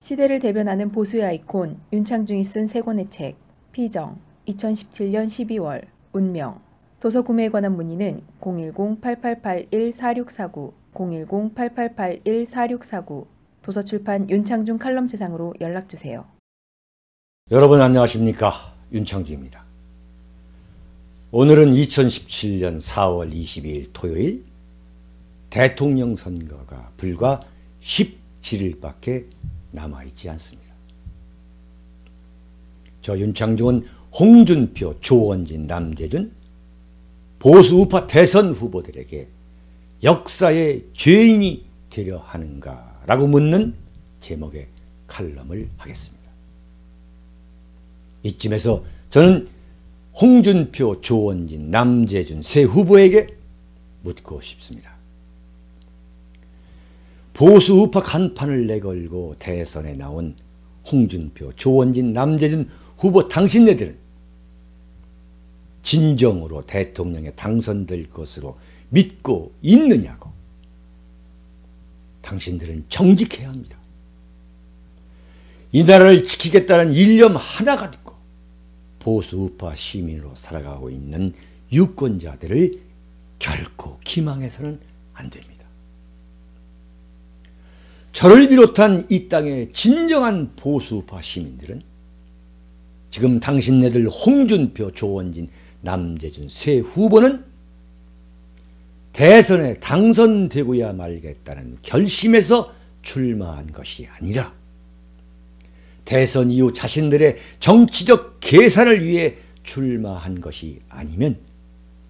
시대를 대변하는 보수의 아이콘 윤창중이 쓴 세 권의 책 피정 2017년 12월 운명 도서 구매에 관한 문의는 010-8881-4649 010-8881-4649 도서출판 윤창중 칼럼세상으로 연락주세요. 여러분 안녕하십니까? 윤창중입니다. 오늘은 2017년 4월 22일 토요일, 대통령 선거가 불과 17일밖에 남아있지 않습니다. 저 윤창중은 홍준표, 조원진, 남재준 보수 우파 대선 후보들에게 역사의 죄인이 되려 하는가 라고 묻는 제목의 칼럼을 하겠습니다. 이쯤에서 저는 홍준표, 조원진, 남재준 세 후보에게 묻고 싶습니다. 보수 우파 간판을 내걸고 대선에 나온 홍준표, 조원진, 남재준 후보 당신네들은 진정으로 대통령에 당선될 것으로 믿고 있느냐고. 당신들은 정직해야 합니다. 이 나라를 지키겠다는 일념 하나 가지고 보수 우파 시민으로 살아가고 있는 유권자들을 결코 기망해서는 안 됩니다. 저를 비롯한 이 땅의 진정한 보수 우파 시민들은 지금 당신네들 홍준표, 조원진, 남재준 세 후보는 대선에 당선되고야 말겠다는 결심에서 출마한 것이 아니라 대선 이후 자신들의 정치적 계산을 위해 출마한 것이 아니면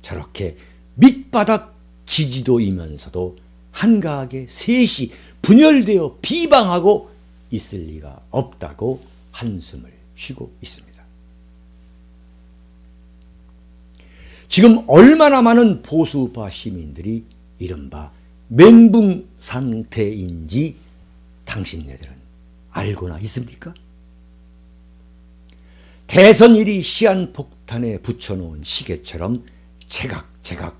저렇게 밑바닥 지지도이면서도 한가하게 셋이 분열되어 비방하고 있을 리가 없다고 한숨을 쉬고 있습니다. 지금 얼마나 많은 보수우파 시민들이 이른바 멘붕 상태인지 당신네들은 알고나 있습니까? 대선일이 시한폭탄에 붙여놓은 시계처럼 제각제각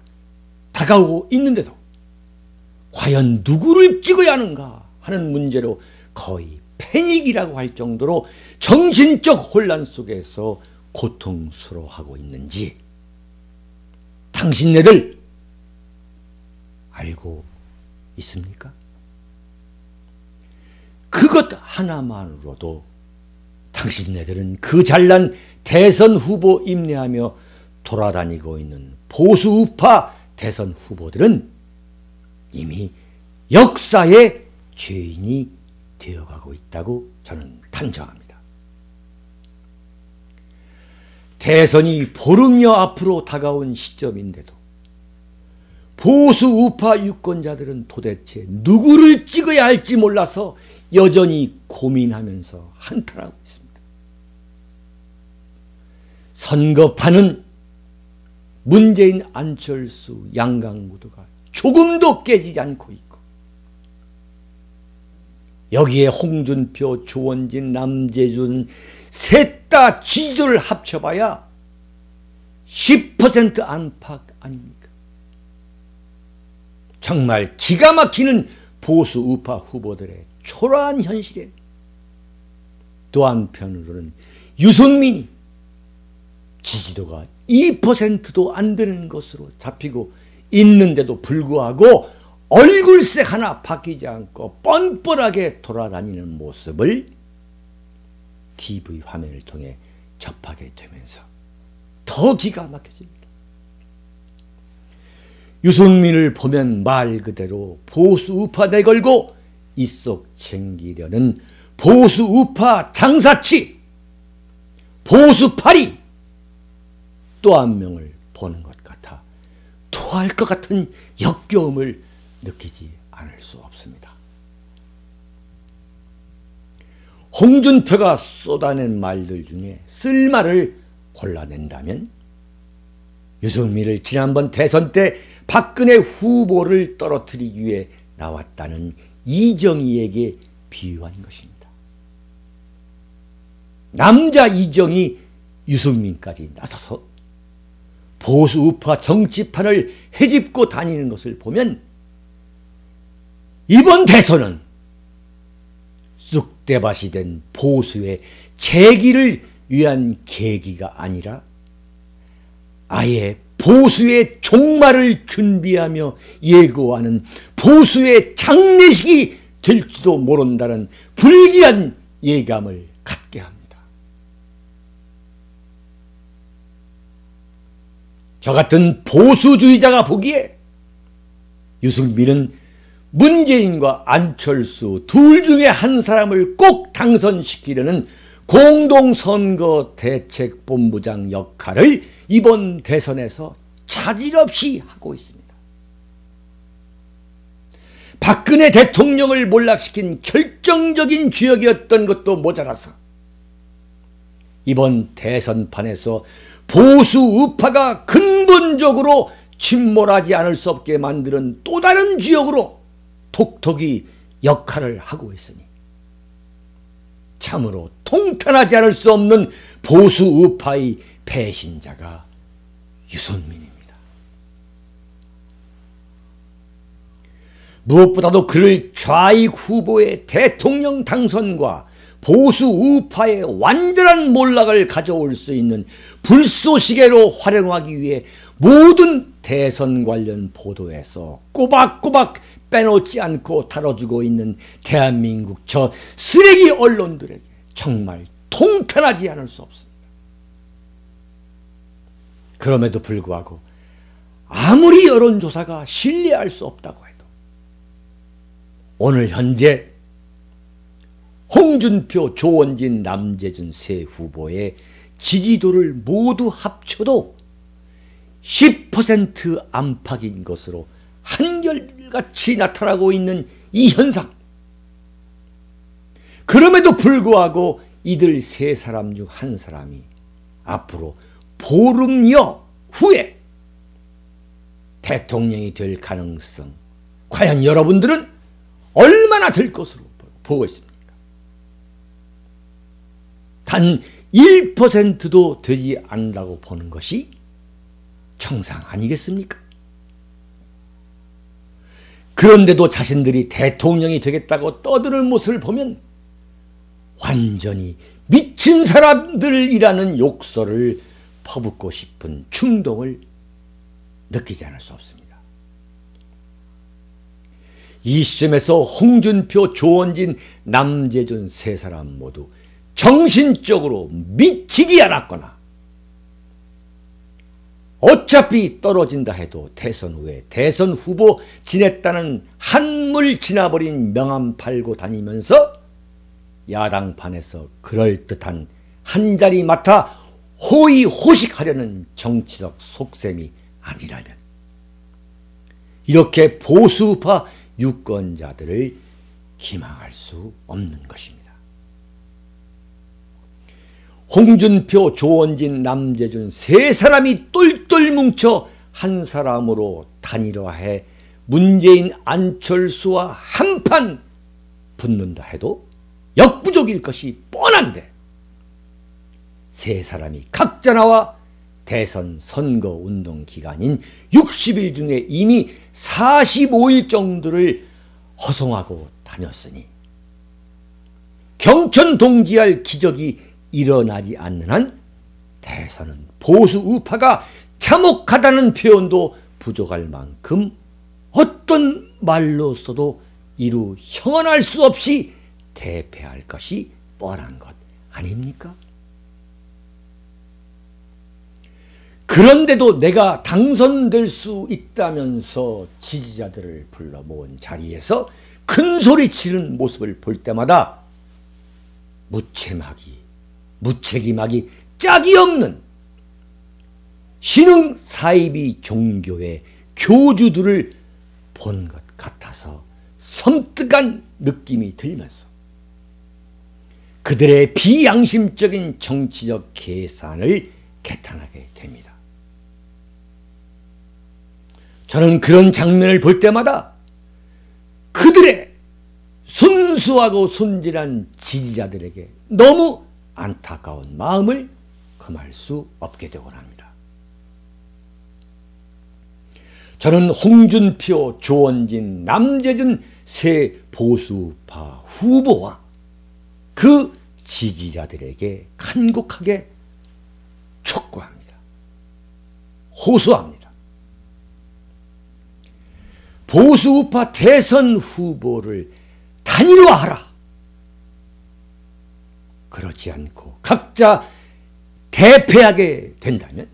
다가오고 있는데도 과연 누구를 찍어야 하는가 하는 문제로 거의 패닉이라고 할 정도로 정신적 혼란 속에서 고통스러워하고 있는지 당신네들 알고 있습니까? 그것 하나만으로도 당신네들은 그 잘난 대선 후보 임내하며 돌아다니고 있는 보수 우파 대선 후보들은 이미 역사의 죄인이 되어가고 있다고 저는 단정합니다. 대선이 보름여 앞으로 다가온 시점인데도 보수 우파 유권자들은 도대체 누구를 찍어야 할지 몰라서 여전히 고민하면서 한탄하고 있습니다. 선거판은 문재인, 안철수, 양강구도가 조금도 깨지지 않고 있고 여기에 홍준표, 조원진, 남재준 셋 다 지지도를 합쳐봐야 10% 안팎 아닙니까? 정말 기가 막히는 보수 우파 후보들의 초라한 현실에 또 한편으로는 유승민이 지지도가 2%도 안 되는 것으로 잡히고 있는데도 불구하고 얼굴색 하나 바뀌지 않고 뻔뻔하게 돌아다니는 모습을 TV 화면을 통해 접하게 되면서 더 기가 막혀집니다. 유승민을 보면 말 그대로 보수 우파 내걸고 입속 챙기려는 보수 우파 장사치, 보수 파리 또 한 명을 보는 것 같아 토할 것 같은 역겨움을 느끼지 않을 수 없습니다. 홍준표가 쏟아낸 말들 중에 쓸 말을 골라낸다면 유승민을 지난번 대선 때 박근혜 후보를 떨어뜨리기 위해 나왔다는 이정희에게 비유한 것입니다. 남자 이정희, 유승민까지 나서서 보수 우파 정치판을 헤집고 다니는 것을 보면 이번 대선은 쑥 삿대밭이 된 보수의 재기를 위한 계기가 아니라 아예 보수의 종말을 준비하며 예고하는 보수의 장례식이 될지도 모른다는 불길한 예감을 갖게 합니다. 저 같은 보수주의자가 보기에 유승민은 문재인과 안철수 둘 중에 한 사람을 꼭 당선시키려는 공동선거대책본부장 역할을 이번 대선에서 차질 없이 하고 있습니다. 박근혜 대통령을 몰락시킨 결정적인 주역이었던 것도 모자라서 이번 대선판에서 보수 우파가 근본적으로 침몰하지 않을 수 없게 만드는 또 다른 주역으로 톡톡히 역할을 하고 있으니 참으로 통탄하지 않을 수 없는 보수 우파의 배신자가 유승민입니다. 무엇보다도 그를 좌익 후보의 대통령 당선과 보수 우파의 완전한 몰락을 가져올 수 있는 불쏘시개로 활용하기 위해 모든 대선 관련 보도에서 꼬박꼬박 빼놓지 않고 다뤄주고 있는 대한민국 저 쓰레기 언론들에게 정말 통탄하지 않을 수 없습니다. 그럼에도 불구하고 아무리 여론조사가 신뢰할 수 없다고 해도 오늘 현재 홍준표, 조원진, 남재준 세 후보의 지지도를 모두 합쳐도 10% 안팎인 것으로 한결같이 나타나고 있는 이 현상. 그럼에도 불구하고 이들 세 사람 중 한 사람이 앞으로 보름여 후에 대통령이 될 가능성, 과연 여러분들은 얼마나 될 것으로 보고 있습니까? 단 1%도 되지 않는다고 보는 것이 정상 아니겠습니까? 그런데도 자신들이 대통령이 되겠다고 떠드는 모습을 보면 완전히 미친 사람들이라는 욕설을 퍼붓고 싶은 충동을 느끼지 않을 수 없습니다. 이 시점에서 홍준표, 조원진, 남재준 세 사람 모두 정신적으로 미치지 않았거나 어차피 떨어진다 해도 대선 후에 대선 후보 지냈다는 한물 지나버린 명함 팔고 다니면서 야당판에서 그럴듯한 한자리 맡아 호의호식하려는 정치적 속셈이 아니라면 이렇게 보수파 유권자들을 기망할 수 없는 것입니다. 홍준표, 조원진, 남재준 세 사람이 똘똘 뭉쳐 한 사람으로 단일화해 문재인, 안철수와 한판 붙는다 해도 역부족일 것이 뻔한데 세 사람이 각자 나와 대선 선거운동 기간인 60일 중에 이미 45일 정도를 허송하고 다녔으니 경천 동지할 기적이 일어나지 않는 한 대선은 보수 우파가 참혹하다는 표현도 부족할 만큼 어떤 말로서도 이루 형언할 수 없이 대패할 것이 뻔한 것 아닙니까? 그런데도 내가 당선될 수 있다면서 지지자들을 불러 모은 자리에서 큰 소리 치는 모습을 볼 때마다 무책임하기 짝이 없는 신흥 사이비 종교의 교주들을 본 것 같아서 섬뜩한 느낌이 들면서 그들의 비양심적인 정치적 계산을 개탄하게 됩니다. 저는 그런 장면을 볼 때마다 그들의 순수하고 순진한 지지자들에게 너무 안타까운 마음을 금할 수 없게 되곤 합니다. 저는 홍준표, 조원진, 남재준 세 보수파 후보와 그 지지자들에게 간곡하게 촉구합니다. 호소합니다. 보수 우파 대선 후보를 단일화하라. 그렇지 않고 각자 대패하게 된다면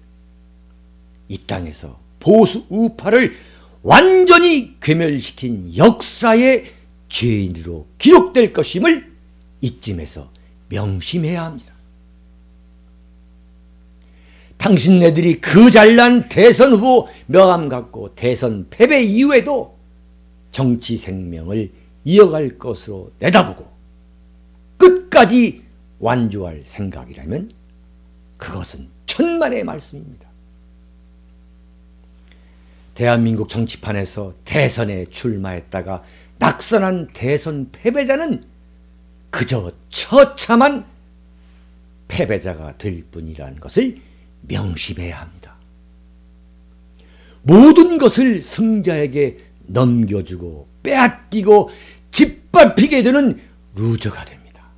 이 땅에서 보수 우파를 완전히 괴멸시킨 역사의 죄인으로 기록될 것임을 이쯤에서 명심해야 합니다. 당신네들이 그 잘난 대선 후보 명함 갖고 대선 패배 이후에도 정치 생명을 이어갈 것으로 내다보고 끝까지 완주할 생각이라면 그것은 천만의 말씀입니다. 대한민국 정치판에서 대선에 출마했다가 낙선한 대선 패배자는 그저 처참한 패배자가 될 뿐이라는 것을 명심해야 합니다. 모든 것을 승자에게 넘겨주고 빼앗기고 짓밟히게 되는 루저가 됩니다.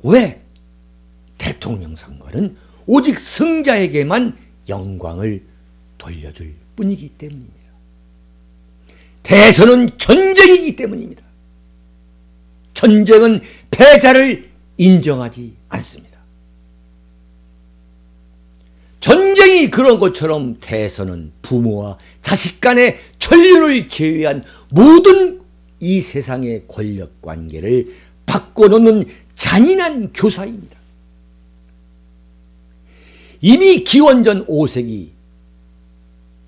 왜? 대통령 선거는 오직 승자에게만 영광을 돌려줄 뿐이기 때문입니다. 대선은 전쟁이기 때문입니다. 전쟁은 패자를 인정하지 않습니다. 전쟁이 그런 것처럼 대선은 부모와 자식 간의 천륜을 제외한 모든 이 세상의 권력관계를 바꿔놓는 잔인한 교사입니다. 이미 기원전 5세기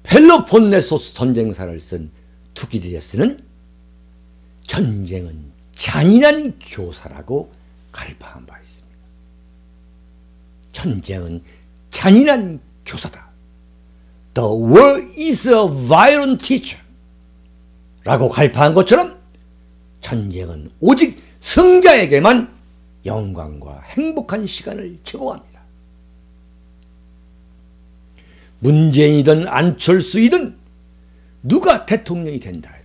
펠로폰네소스 전쟁사를 쓴 투키디데스는 전쟁은 잔인한 교사라고 갈파한 바 있습니다. 전쟁은 잔인한 교사다. The war is a violent teacher 라고 갈파한 것처럼 전쟁은 오직 승자에게만 영광과 행복한 시간을 제공합니다. 문재인이든 안철수이든 누가 대통령이 된다 해도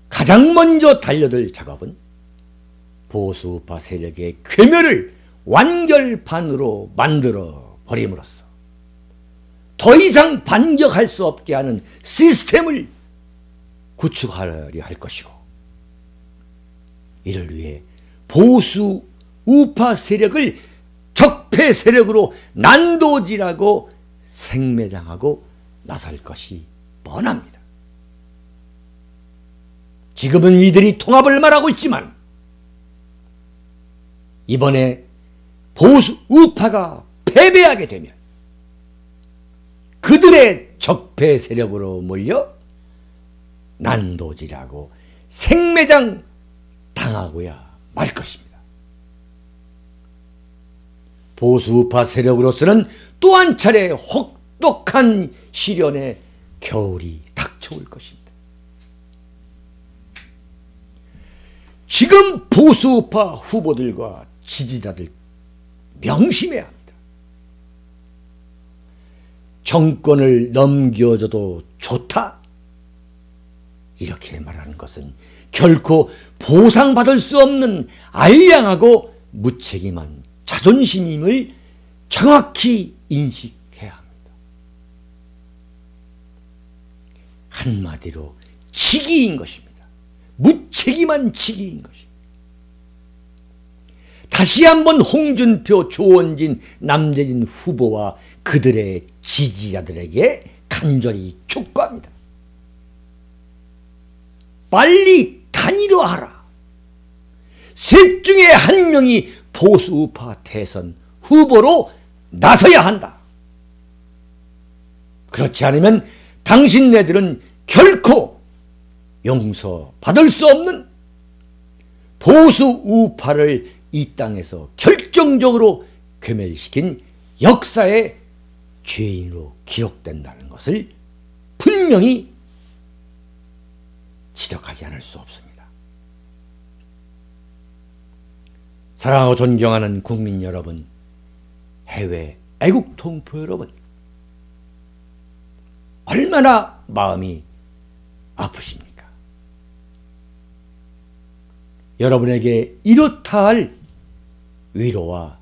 가장 먼저 달려들 작업은 보수우파 세력의 괴멸을 완결판으로 만들어 버림으로써 더 이상 반격할 수 없게 하는 시스템을 구축하려 할 것이고, 이를 위해 보수우파 세력을 적폐 세력으로 난도질하고 생매장하고 나설 것이 뻔합니다. 지금은 이들이 통합을 말하고 있지만 이번에 보수 우파가 패배하게 되면 그들의 적폐 세력으로 몰려 난도질하고 생매장 당하고야 말 것입니다. 보수 우파 세력으로서는 또 한 차례 혹독한 시련의 겨울이 닥쳐올 것입니다. 지금 보수 우파 후보들과 지지자들 명심해야 합니다. 정권을 넘겨줘도 좋다, 이렇게 말하는 것은 결코 보상받을 수 없는 알량하고 무책임한 자존심임을 정확히 인식해야 합니다. 한마디로 치기인 것입니다. 무책임한 치기인 것입니다. 다시 한번 홍준표, 조원진, 남재진 후보와 그들의 지지자들에게 간절히 촉구합니다. 빨리 단일화하라. 셋 중에 한 명이 보수우파 대선 후보로 나서야 한다. 그렇지 않으면 당신네들은 결코 용서받을 수 없는 보수우파를 이 땅에서 결정적으로 괴멸시킨 역사의 죄인으로 기록된다는 것을 분명히 지적하지 않을 수 없습니다. 사랑하고 존경하는 국민 여러분, 해외 애국 동포 여러분, 얼마나 마음이 아프십니까? 여러분에게 이렇다 할 위로와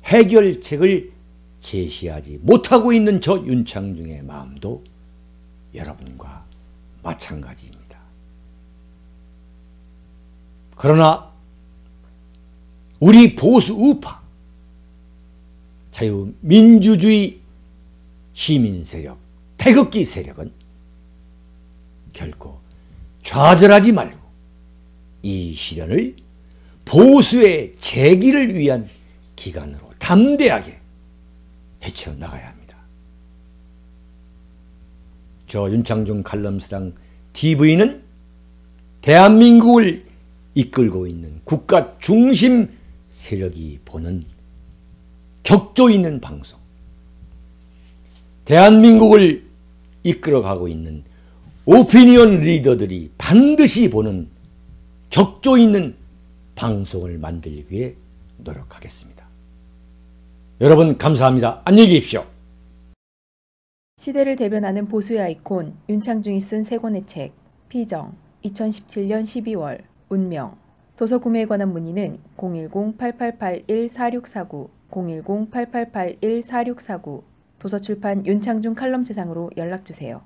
해결책을 제시하지 못하고 있는 저 윤창중의 마음도 여러분과 마찬가지입니다. 그러나 우리 보수 우파, 자유민주주의 시민 세력, 태극기 세력은 결코 좌절하지 말고 이 시련을 보수의 재기를 위한 기간으로 담대하게 헤쳐나가야 합니다. 저 윤창중 칼럼스랑 TV는 대한민국을 이끌고 있는 국가 중심 세력이 보는 격조 있는 방송, 대한민국을 이끌어가고 있는 오피니언 리더들이 반드시 보는 격조 있는 방송을 만들기 위해 노력하겠습니다. 여러분 감사합니다. 안녕히 계십시오. 시대를 대변하는 보수의 아이콘 윤창중이 쓴 세 권의 책 피정 2017년 12월 운명 도서 구매에 관한 문의는 010-8881-4649 010-8881-4649 도서출판 윤창중 칼럼세상으로 연락주세요.